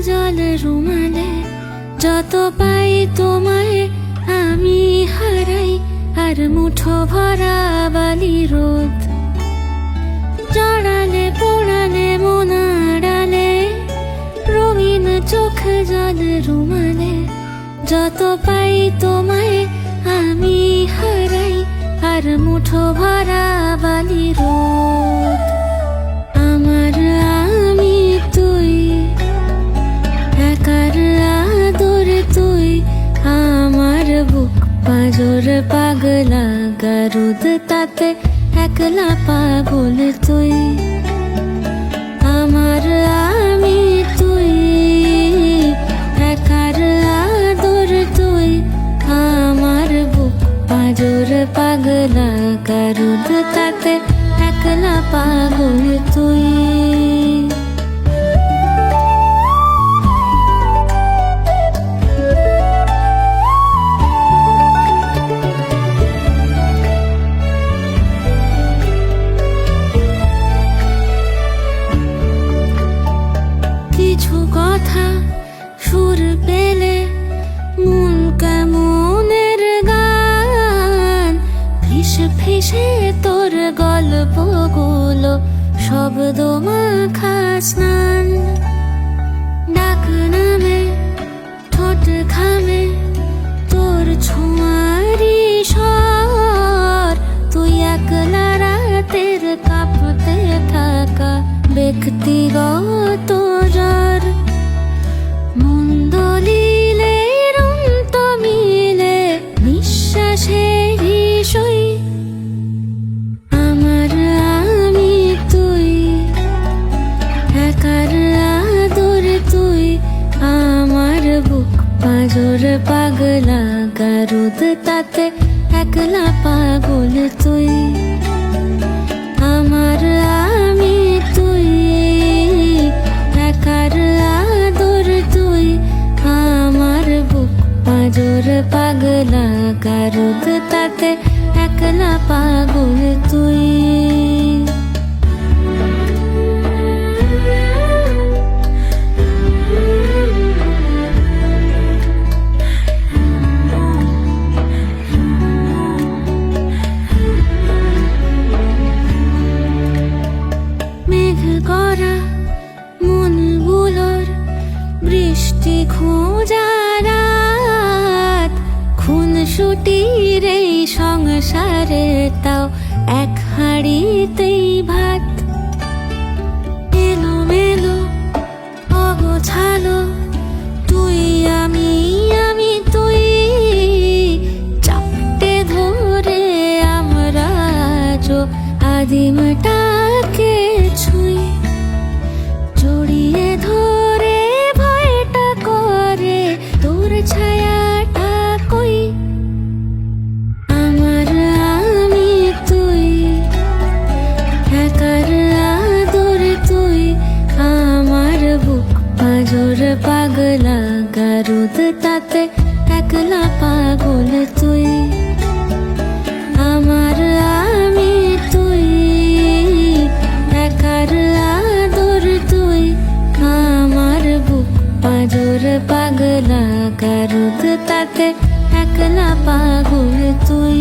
জল রুমালে, যত পাই তোমায় আমি হারাই। আর মুঠো ভরা বালি রোদ, জড়ালে পোড়ালে মন আড়ালে, রঙিন চোখ জল রুমালে, যত পাই তোমায় আমি হারাই। আর মুঠো ভরা বালি রোদ, আমার আমি তুই, একার আদর তুই। আমার বুক পাঁজর পাগলা গারুদ, তাতে একলা পাগল তুই। আমার আমি তুই, একার আদর তুই। আমার বুক পাঁজর পাগলা গারুদ, তাতে একলা পাগল তুই। কিছু কথা সুর পেলে মন কেমনের গান, ফিসে ফিসে তোর গল্পগুলো শব্দ মাখা স্নান। ডাক নামে ঠোঁট খামে তোর ছোঁয়ারি স্বর, তুই একলা রাতের কাঁপতে থাকা ব্যক্তিগত জ্বর। মন্দ লীলে রন্ত মিলে নিঃশ্বাসেরই সই। আমার আমি তুই, একার আদর তুই। আমার বুক পাঁজর পাগলা গারুদ, তাতে একলা পাগল তুই। আমার আমি তুই, একার আদর তুই। আমার বুক পাঁজর পাগলা গারুদ, তাতে একলা পাগল তুই। মেঘ করা মনগুলোর বৃষ্টি খোঁজা রাত, খুন ছুটির এই সংসারে তাও এক হাঁড়িতেই ভাত। এলো মেলো অগোছালো তুই আমি আমি তুই, চাপটে ধরে আমরা আজও আদিমটাকে ছুঁই। জড়িয়ে ধরে ভয়টা করে তোর ছায়াটা কই। আমার আমি তুই, একার আদর তুই। আমার বুক পাঁজর পাগলা গারুদ, তাতে একলা পাগল তুই। আমার আমি তুই, একার আদর তুই। আমার বুক পাঁজর পাগলা গারুদ, তাতে একলা পাগল তুই।